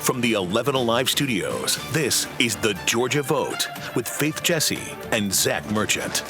From the 11 Alive studios, this is The Georgia Vote with Faith Jesse and Zach Merchant.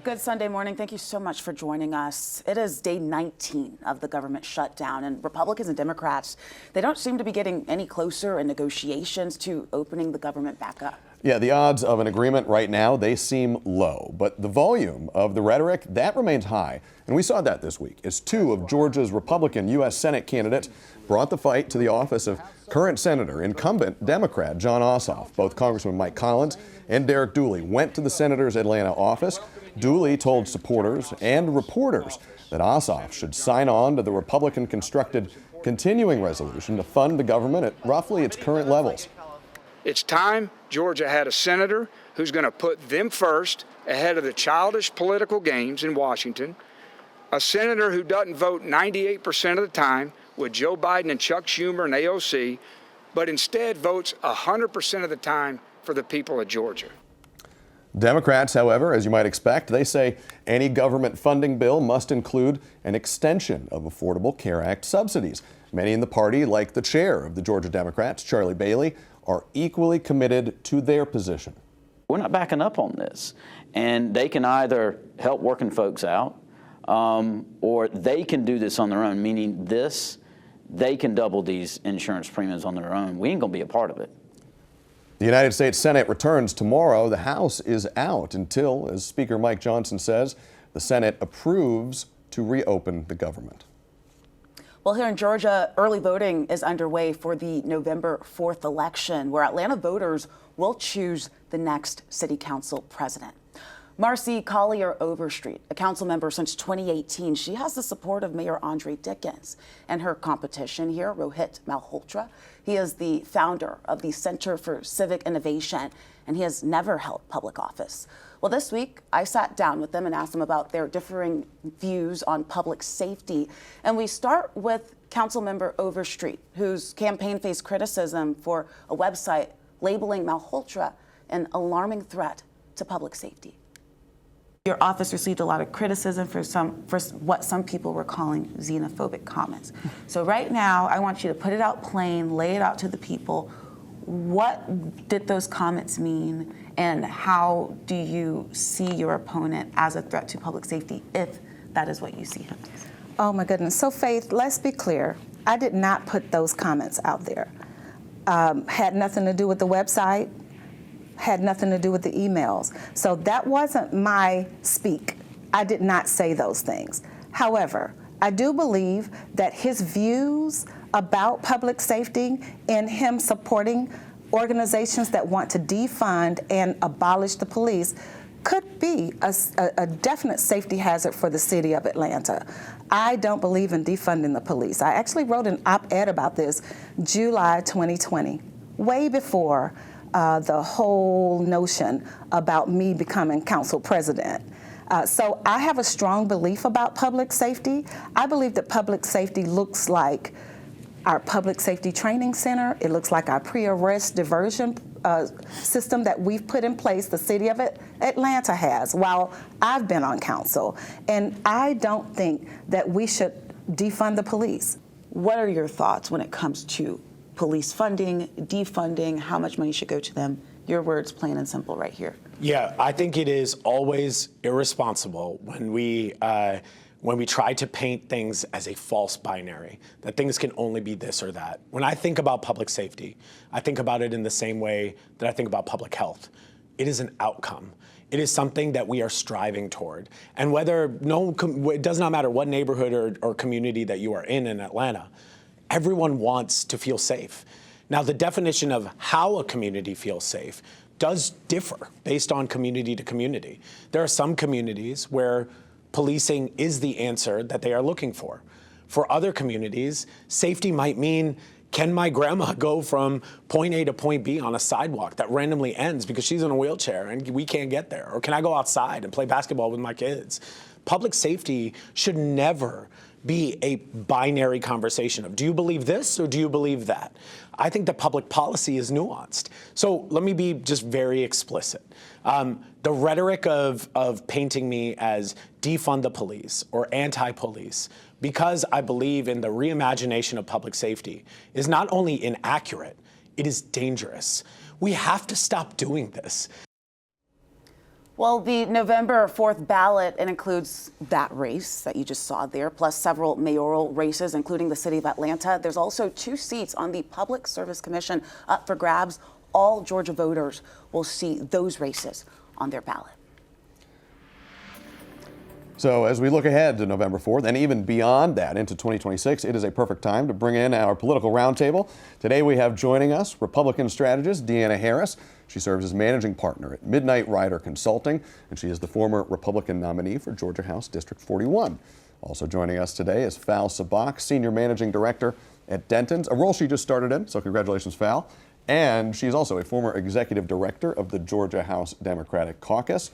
Good Sunday morning. Thank you so much for joining us. It is day 19 of the government shutdown, and Republicans and Democrats, they don't seem to be getting any closer in negotiations to opening the government back up. Yeah, the odds of an agreement right now, they seem low, but the volume of the rhetoric, that remains high. And we saw that this week as two of Georgia's Republican U.S. Senate candidates brought the fight to the office of current Senator, incumbent Democrat Jon Ossoff. Both Congressman Mike Collins and Derek Dooley went to the senator's Atlanta office. Dooley told supporters and reporters that Ossoff should sign on to the Republican-constructed continuing resolution to fund the government at roughly its current levels. It's time Georgia had a senator who's going to put them first ahead of the childish political games in Washington, a senator who doesn't vote 98% of the time with Joe Biden and Chuck Schumer and AOC, but instead votes 100% of the time for the people of Georgia. Democrats, however, as you might expect, they say any government funding bill must include an extension of Affordable Care Act subsidies. Many in the party, like the chair of the Georgia Democrats, Charlie Bailey, are equally committed to their position. We're not backing up on this. And they can either help working folks out or they can do this on their own, meaning they can double these insurance premiums on their own. We ain't going to be a part of it. The United States Senate returns tomorrow. The House is out until, as Speaker Mike Johnson says, the Senate approves to reopen the government. Well, here in Georgia, early voting is underway for the November 4th election, where Atlanta voters will choose the next city council president. Marcy Collier Overstreet, a council member since 2018, she has the support of Mayor Andre Dickens and her competition here, Rohit Malhotra. He is the founder of the Center for Civic Innovation, and he has never held public office. Well, this week, I sat down with them and asked them about their differing views on public safety. And we start with Councilmember Overstreet, whose campaign faced criticism for a website labeling Malhotra an alarming threat to public safety. Your office received a lot of criticism for what some people were calling xenophobic comments. So right now, I want you to put it out plain, lay it out to the people. What did those comments mean, and how do you see your opponent as a threat to public safety, if that is what you see him as? Oh my goodness. So Faith, let's be clear. I did not put those comments out there. Had nothing to do with the website, had nothing to do with the emails. So that wasn't my speak. I did not say those things. However, I do believe that his views about public safety and him supporting organizations that want to defund and abolish the police could be a definite safety hazard for the city of Atlanta. I don't believe in defunding the police. I actually wrote an op-ed about this July 2020, way before the whole notion about me becoming council president. So I have a strong belief about public safety. I believe that public safety looks like our public safety training center. It looks like our pre-arrest diversion system that we've put in place, the city of Atlanta has, while I've been on council. And I don't think that we should defund the police. What are your thoughts when it comes to police funding, defunding, how much money should go to them? Your words, plain and simple, right here. Yeah, I think it is always irresponsible when we try to paint things as a false binary, that things can only be this or that. When I think about public safety, I think about it in the same way that I think about public health. It is an outcome. It is something that we are striving toward. And it does not matter what neighborhood or community that you are in Atlanta, everyone wants to feel safe. Now, the definition of how a community feels safe does differ based on community to community. There are some communities where policing is the answer that they are looking for. For other communities, safety might mean, can my grandma go from point A to point B on a sidewalk that randomly ends because she's in a wheelchair and we can't get there? Or can I go outside and play basketball with my kids? Public safety should never be a binary conversation of, do you believe this or do you believe that? I think that public policy is nuanced. So let me be just very explicit. The rhetoric of painting me as defund the police or anti-police because I believe in the reimagination of public safety, is not only inaccurate, it is dangerous. We have to stop doing this. Well, the November 4th ballot, it includes that race that you just saw there, plus several mayoral races, including the city of Atlanta. There's also 2 seats on the Public Service Commission up for grabs. All Georgia voters will see those races on their ballot. So as we look ahead to November 4th and even beyond that into 2026, it is a perfect time to bring in our political roundtable. Today we have joining us Republican strategist Deanna Harris. She serves as managing partner at Midnight Rider Consulting, and she is the former Republican nominee for Georgia House District 41. Also joining us today is Val Sabak, senior managing director at Denton's, a role she just started in, so congratulations, Val. And she's also a former executive director of the Georgia House Democratic Caucus.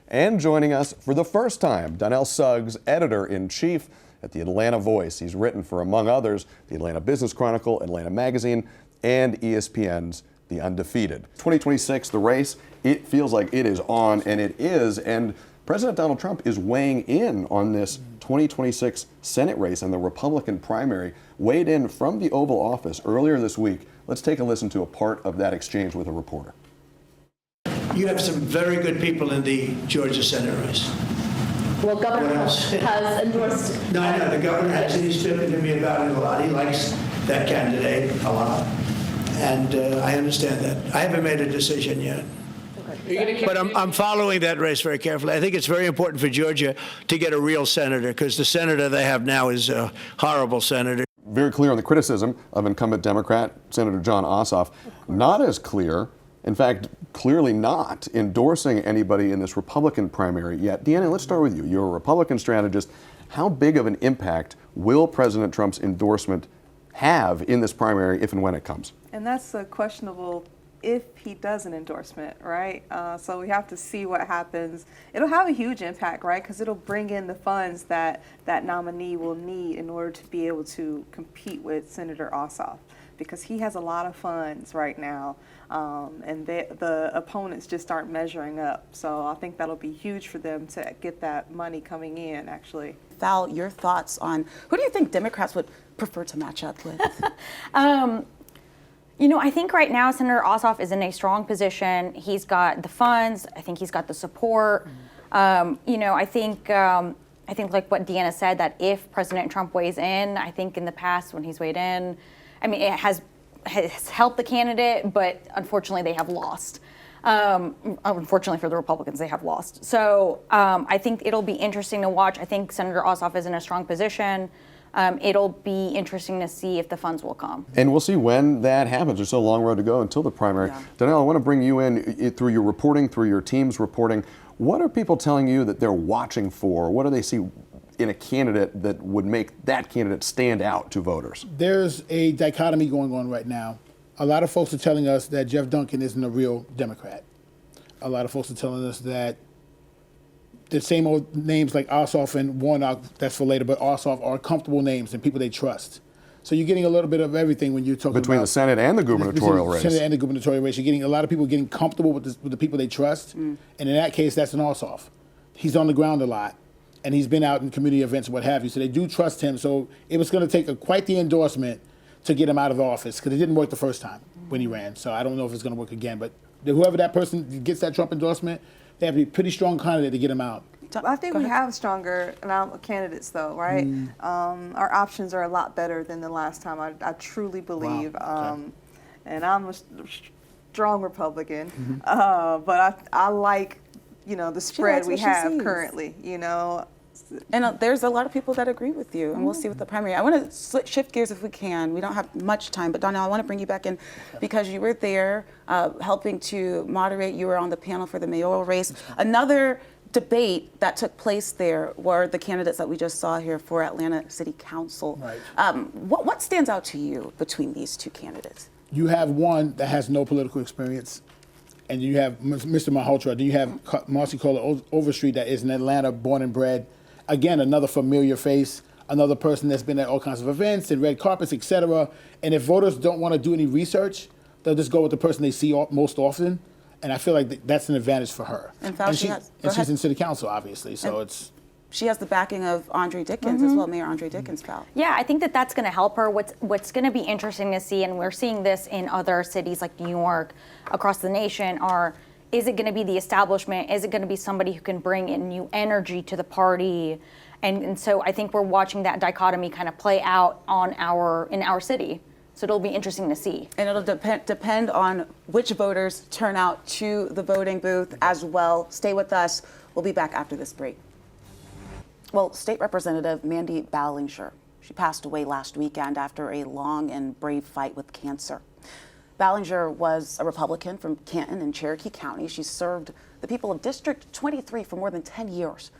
And joining us for the first time, Donnell Suggs, editor-in-chief at the Atlanta Voice. He's written for, among others, the Atlanta Business Chronicle, Atlanta Magazine, and ESPN's The Undefeated. 2026, the race, it feels like it is on, and it is. And President Donald Trump is weighing in on this 2026 Senate race and the Republican primary, weighed in from the Oval Office earlier this week. Let's take a listen to a part of that exchange with a reporter. You have some very good people in the Georgia Senate race. Well, Governor has endorsed. No, I know. The governor has. He's spoken to me about it a lot. He likes that candidate a lot. And I understand that. I haven't made a decision yet. But I'm following that race very carefully. I think it's very important for Georgia to get a real senator, because the senator they have now is a horrible senator. Very clear on the criticism of incumbent Democrat Senator Jon Ossoff. Not as clear, in fact, clearly not endorsing anybody in this Republican primary yet. Deanna, let's start with you. You're a Republican strategist. How big of an impact will President Trump's endorsement have in this primary if and when it comes? And that's questionable if he does an endorsement, right? So we have to see what happens. It'll have a huge impact, right? Because it'll bring in the funds that that nominee will need in order to be able to compete with Senator Ossoff, because he has a lot of funds right now, and the opponents just aren't measuring up. So I think that'll be huge for them to get that money coming in, actually. Val, your thoughts on who do you think Democrats would prefer to match up with? You know, I think right now Senator Ossoff is in a strong position. He's got the funds. I think he's got the support. You know, I think like what Deanna said, that if President Trump weighs in, I think in the past when he's weighed in, I mean, it has helped the candidate, but unfortunately they have lost. Unfortunately for the Republicans, they have lost. So I think it'll be interesting to watch. I think Senator Ossoff is in a strong position. It'll be interesting to see if the funds will come. And we'll see when that happens. There's still a long road to go until the primary. Yeah. Donnell, I want to bring you in through your reporting, through your team's reporting. What are people telling you that they're watching for? What do they see in a candidate that would make that candidate stand out to voters? There's a dichotomy going on right now. A lot of folks are telling us that Jeff Duncan isn't a real Democrat. A lot of folks are telling us that the same old names like Ossoff and Warnock, that's for later, but Ossoff are comfortable names and people they trust. So you're getting a little bit of everything when you're talking between about the Senate and the gubernatorial race. Senate and the gubernatorial race. You're getting a lot of people getting comfortable with the people they trust. And in that case, that's an Ossoff. He's on the ground a lot, and he's been out in community events and what have you. So they do trust him. So it was going to take quite the endorsement to get him out of office, because it didn't work the first time when he ran. So I don't know if it's going to work again. But whoever that person gets that Trump endorsement, they have to be a pretty strong candidate to get him out. I think we have stronger candidates, though, right? Our options are a lot better than the last time. I truly believe. Wow. Okay. And I'm a strong Republican, but I like, you know, the spread we have currently, you know. And there's a lot of people that agree with you, and we'll see with the primary. I want to shift gears if we can. We don't have much time, but Donnell, I want to bring you back in because you were there helping to moderate. You were on the panel for the mayoral race. Another debate that took place there were the candidates that we just saw here for Atlanta City Council. Right. What stands out to you between these two candidates? You have one that has no political experience, and you have Mr. Malhotra. Then you have Marcy Kohler Overstreet, that is in Atlanta, born and bred. Again, another familiar face, another person that's been at all kinds of events and red carpets, etc. And if voters don't want to do any research, they'll just go with the person they see most often. And I feel like that's an advantage for her. And she's in city council, obviously. So she has the backing of Andre Dickens as well, Mayor Andre Dickens felt. Yeah, I think that that's going to help her. What's going to be interesting to see, and we're seeing this in other cities like New York, across the nation, is it going to be the establishment? Is it going to be somebody who can bring in new energy to the party? And so I think we're watching that dichotomy kind of play out in our city. So it'll be interesting to see. And it'll depend on which voters turn out to the voting booth as well. Stay with us. We'll be back after this break. Well, State Representative Mandy Ballinger, she passed away last weekend after a long and brave fight with cancer. Ballinger was a Republican from Canton and Cherokee County. She served the people of District 23 for more than 10 years.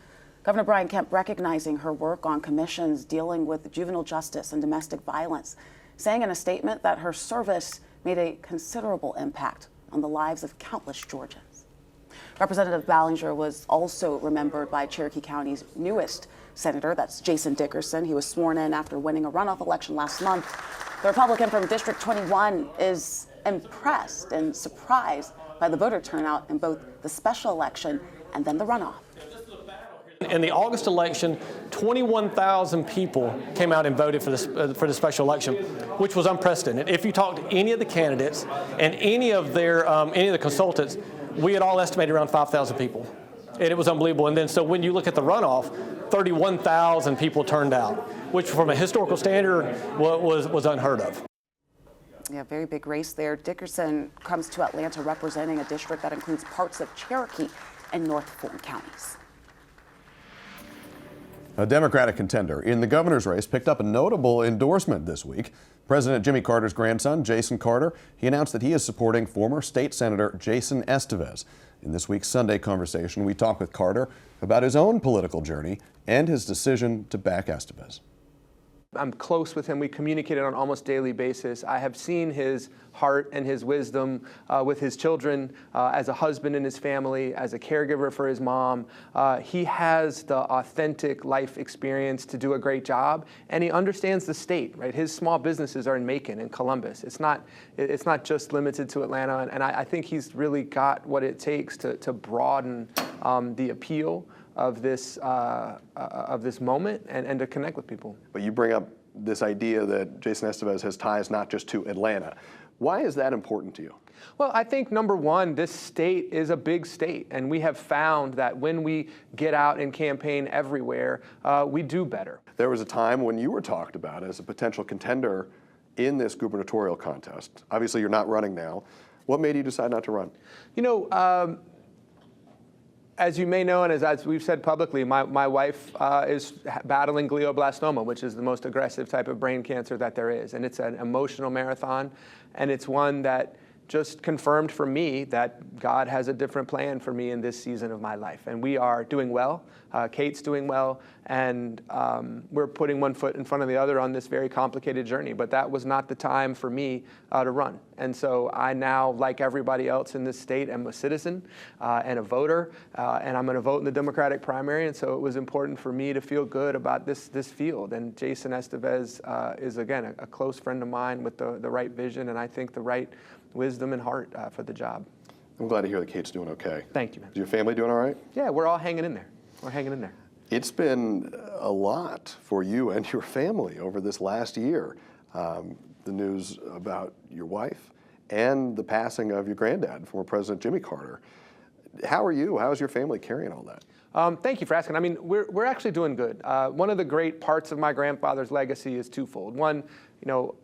Governor Brian Kemp recognizing her work on commissions dealing with juvenile justice and domestic violence, saying in a statement that her service made a considerable impact on the lives of countless Georgians. Representative Ballinger was also remembered by Cherokee County's newest senator, that's Jason Dickerson. He was sworn in after winning a runoff election last month. The Republican from District 21 is impressed and surprised by the voter turnout in both the special election and then the runoff. In the August election, 21,000 people came out and voted for the special election, which was unprecedented. If you talk to any of the candidates and any of the consultants, we had all estimated around 5,000 people, and it was unbelievable. And then so when you look at the runoff, 31,000 people turned out, which from a historical standard was unheard of. Yeah, very big race there. Dickerson comes to Atlanta representing a district that includes parts of Cherokee and North Fulton counties. A Democratic contender in the governor's race picked up a notable endorsement this week. President Jimmy Carter's grandson, Jason Carter, he announced that he is supporting former state senator Jason Estevez. In this week's Sunday Conversation, we talk with Carter about his own political journey and his decision to back Estevez. I'm close with him. We communicated on an almost daily basis. I have seen his heart and his wisdom with his children, as a husband in his family, as a caregiver for his mom. He has the authentic life experience to do a great job, and he understands the state, right? His small businesses are in Macon and Columbus. It's not just limited to Atlanta, and I think he's really got what it takes to broaden the appeal of this moment and to connect with people. But you bring up this idea that Jason Estevez has ties not just to Atlanta. Why is that important to you? Well, I think number one, this state is a big state, and we have found that when we get out and campaign everywhere, we do better. There was a time when you were talked about as a potential contender in this gubernatorial contest. Obviously, you're not running now. What made you decide not to run? You know, as you may know, and as we've said publicly, my wife is battling glioblastoma, which is the most aggressive type of brain cancer that there is. And it's an emotional marathon, and it's one that just confirmed for me that God has a different plan for me in this season of my life. And we are doing well. Kate's doing well, and we're putting one foot in front of the other on this very complicated journey. But that was not the time for me to run. And so I now, like everybody else in this state, am a citizen and a voter, and I'm going to vote in the Democratic primary. And so it was important for me to feel good about this field. And Jason Estevez is, again, a close friend of mine with the right vision, and I think the right wisdom and heart for the job. I'm glad to hear that Kate's doing okay. Thank you, man. Is your family doing all right? Yeah, we're all hanging in there. We're hanging in there. It's been a lot for you and your family over this last year. The news about your wife and the passing of your granddad, former President Jimmy Carter. How are you? How is your family carrying all that? Thank you for asking. I mean, we're actually doing good. One of the great parts of my grandfather's legacy is twofold. One, you know,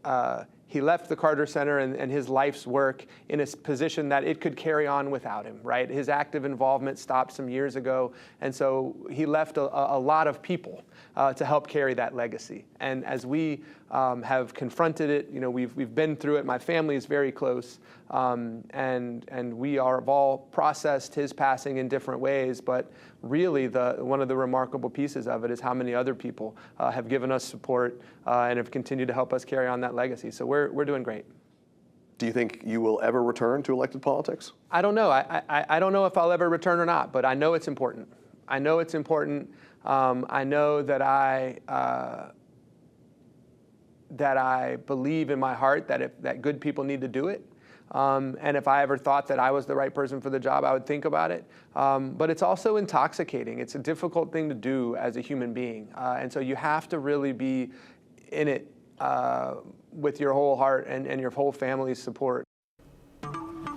he left the Carter Center and his life's work in a position that it could carry on without him, right? His active involvement stopped some years ago, and so he left a lot of people to help carry that legacy. And as we have confronted it, you know, we've been through it. My family is very close, and we have all processed his passing in different ways. But really, one of the remarkable pieces of it is how many other people have given us support and have continued to help us carry on that legacy. So we're doing great. Do you think you will ever return to elected politics? I don't know. I don't know if I'll ever return or not, but I know it's important. I know it's important. I know that I believe in my heart that good people need to do it. And if I ever thought that I was the right person for the job, I would think about it. But it's also intoxicating. It's a difficult thing to do as a human being. And so you have to really be in it with your whole heart and your whole family's support.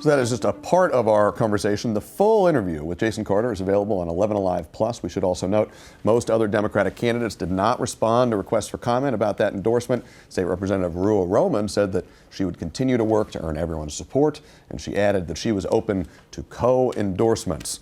So that is just a part of our conversation. The full interview with Jason Carter is available on 11 Alive Plus. We should also note most other Democratic candidates did not respond to requests for comment about that endorsement. State Representative Rua Roman said that she would continue to work to earn everyone's support, and she added that she was open to co-endorsements.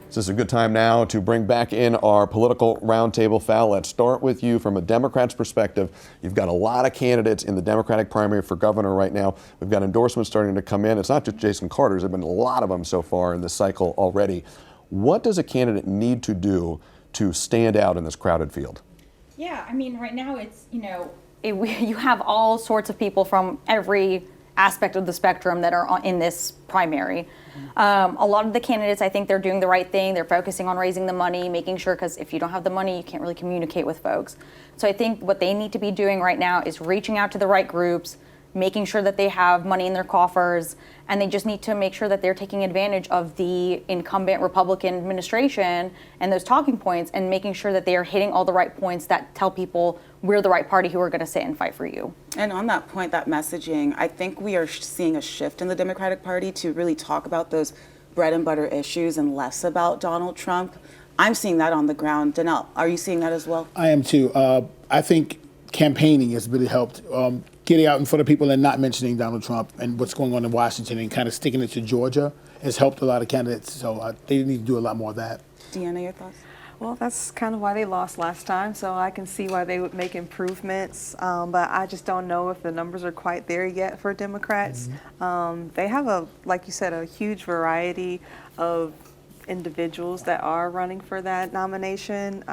This is a good time now to bring back in our political roundtable. Fal, let's start with you from a Democrat's perspective. You've got a lot of candidates in the Democratic primary for governor right now. We've got endorsements starting to come in. It's not just Jason Carter's. There have been a lot of them so far in this cycle already. What does a candidate need to do to stand out in this crowded field? Yeah, I mean, right now it's, you have all sorts of people from every aspect of the spectrum that are in this primary. A lot of the candidates, I think they're doing the right thing. They're focusing on raising the money, making sure, because if you don't have the money, you can't really communicate with folks. So I think what they need to be doing right now is reaching out to the right groups, making sure that they have money in their coffers, and they just need to make sure that they're taking advantage of the incumbent Republican administration and those talking points, and making sure that they are hitting all the right points that tell people we're the right party who are going to sit and fight for you. And on that point, that messaging, I think we are seeing a shift in the Democratic Party to really talk about those bread and butter issues and less about Donald Trump. I'm seeing that on the ground. Danelle, are you seeing that as well? I am too. I think campaigning has really helped. Getting out in front of people and not mentioning Donald Trump and what's going on in Washington and kind of sticking it to Georgia has helped a lot of candidates. So they need to do a lot more of that. Deanna, your thoughts? Well, that's kind of why they lost last time, so I can see why they would make improvements, but I just don't know if the numbers are quite there yet for Democrats. They have, like you said, a huge variety of individuals that are running for that nomination,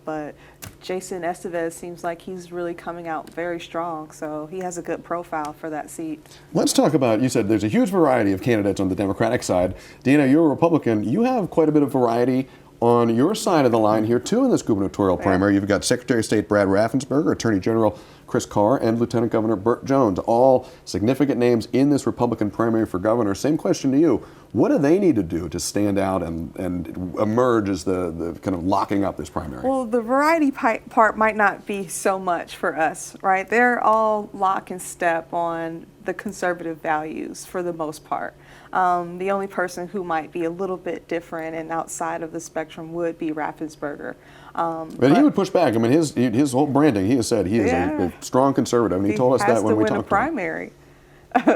but Jason Estevez seems like he's really coming out very strong, so he has a good profile for that seat. Let's talk about, you said there's a huge variety of candidates on the Democratic side. Deanna, you're a Republican. You have quite a bit of variety on your side of the line here, too, in this gubernatorial primary. You've got Secretary of State Brad Raffensperger, Attorney General Chris Carr, and Lieutenant Governor Burt Jones, all significant names in this Republican primary for governor. Same question to you. What do they need to do to stand out and emerge as the kind of locking up this primary? Well, the variety part might not be so much for us, right? They're all lock and step on the conservative values for the most part. The only person who might be a little bit different and outside of the spectrum would be Raffensperger. But he would push back. I mean, his whole branding, he has said he is a strong conservative, and he told us that when we talked to him. Primary.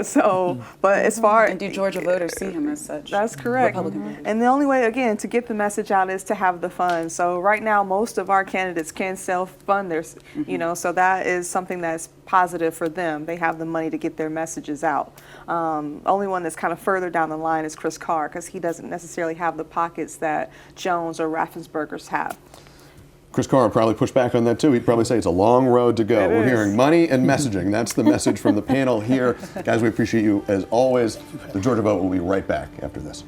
So, but as far and do Georgia voters see him as such? That's correct. And the only way, again, to get the message out is to have the funds. So right now, most of our candidates can self-fund their, so that is something that's positive for them. They have the money to get their messages out. Only one that's kind of further down the line is Chris Carr, because he doesn't necessarily have the pockets that Jones or Raffensperger's have. Chris Carr would probably push back on that too. He'd probably say it's a long road to go. We're hearing money and messaging. That's the message from the panel here. Guys, we appreciate you as always. The Georgia Vote will be right back after this.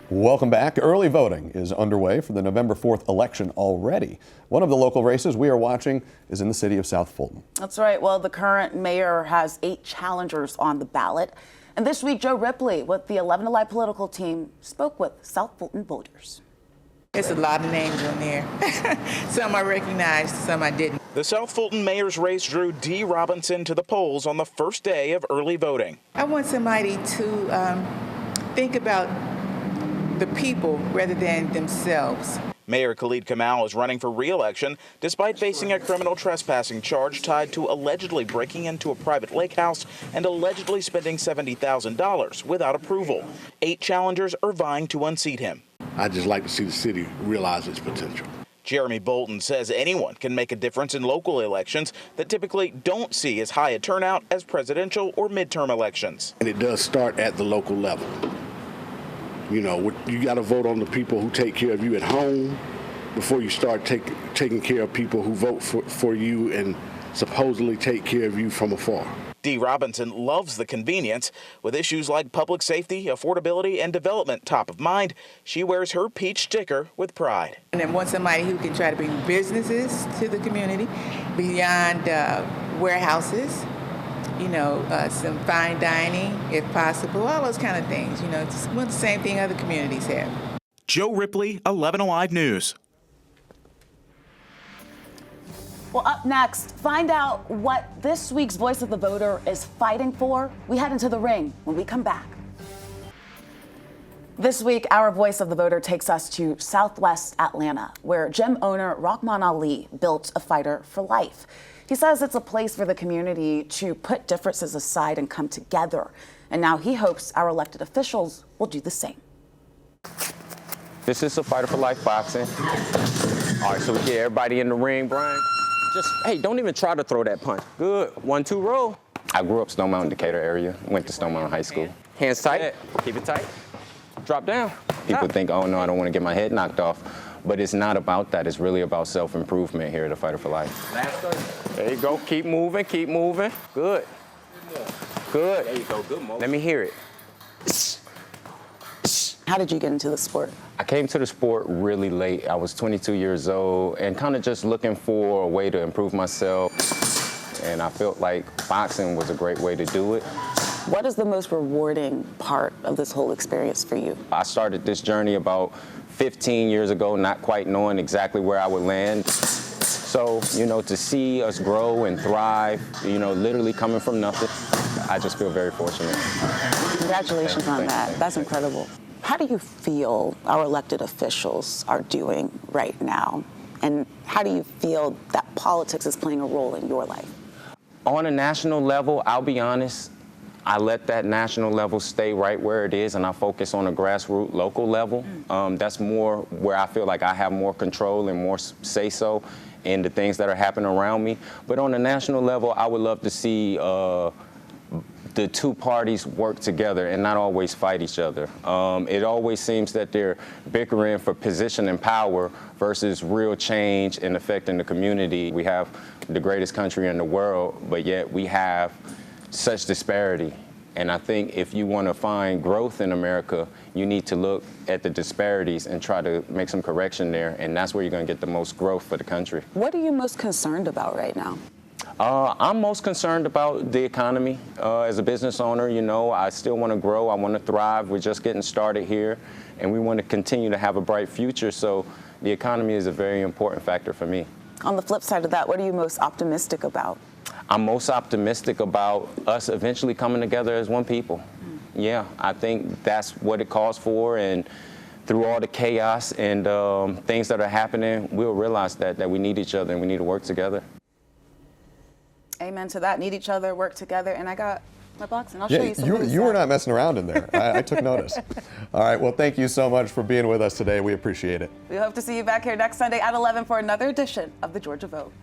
Welcome back. Early voting is underway for the November 4th election already. One of the local races we are watching is in the city of South Fulton. That's right. Well, the current mayor has 8 challengers on the ballot. And this week, Joe Ripley with the 11 Alive political team spoke with South Fulton voters. It's a lot of names on there. Some I recognized, some I didn't. The South Fulton mayor's race drew Dee Robinson to the polls on the first day of early voting. I want somebody to think about the people rather than themselves. Mayor Khalid Kamal is running for re-election despite facing a criminal trespassing charge tied to allegedly breaking into a private lake house and allegedly spending $70,000 without approval. 8 challengers are vying to unseat him. I just like to see the city realize its potential. Jeremy Bolton says anyone can make a difference in local elections that typically don't see as high a turnout as presidential or midterm elections. And it does start at the local level. You know, you got to vote on the people who take care of you at home before you start taking care of people who vote for you and supposedly take care of you from afar. Dee Robinson loves the convenience. With issues like public safety, affordability, and development top of mind, she wears her peach sticker with pride. And I want somebody who can try to bring businesses to the community beyond warehouses, some fine dining, if possible, all those kind of things. It's the same thing other communities have. Joe Ripley, 11 Alive News. Well, up next, find out what this week's Voice of the Voter is fighting for. We head into the ring when we come back. This week, our Voice of the Voter takes us to Southwest Atlanta, where gym owner Rahman Ali built a fighter for life. He says it's a place for the community to put differences aside and come together. And now he hopes our elected officials will do the same. This is a fighter for life boxing. All right, so we get everybody in the ring, Brian. Hey, don't even try to throw that punch. Good, 1-2 roll. I grew up Stone Mountain, Decatur area. Went to Stone Mountain High School. Hands tight, keep it tight. Drop down. People think, oh no, I don't want to get my head knocked off. But it's not about that. It's really about self-improvement here at the Fighter for Life. There you go, keep moving, keep moving. Good. Good. There you go, good motion. Let me hear it. How did you get into the sport? I came to the sport really late. I was 22 years old and kind of just looking for a way to improve myself. And I felt like boxing was a great way to do it. What is the most rewarding part of this whole experience for you? I started this journey about 15 years ago, not quite knowing exactly where I would land. So, to see us grow and thrive, literally coming from nothing, I just feel very fortunate. Congratulations on that. That's incredible. How do you feel our elected officials are doing right now? And how do you feel that politics is playing a role in your life? On a national level, I'll be honest, I let that national level stay right where it is, and I focus on a grassroots local level. That's more where I feel like I have more control and more say-so in the things that are happening around me. But on a national level, I would love to see the two parties work together and not always fight each other. It always seems that they're bickering for position and power versus real change and affecting the community. We have the greatest country in the world, but yet we have such disparity. And I think if you want to find growth in America, you need to look at the disparities and try to make some correction there. And that's where you're going to get the most growth for the country. What are you most concerned about right now? I'm most concerned about the economy. As a business owner, I still want to grow. I want to thrive. We're just getting started here, and we want to continue to have a bright future. So the economy is a very important factor for me. On the flip side of that, what are you most optimistic about? I'm most optimistic about us eventually coming together as one people. Yeah, I think that's what it calls for, and through all the chaos and things that are happening, we'll realize that we need each other and we need to work together. Amen to that. Need each other, work together, and I got my boxing. I'll show you some moves. You were not messing around in there. I took notice. All right, well, thank you so much for being with us today. We appreciate it. We hope to see you back here next Sunday at 11 for another edition of the Georgia Vote.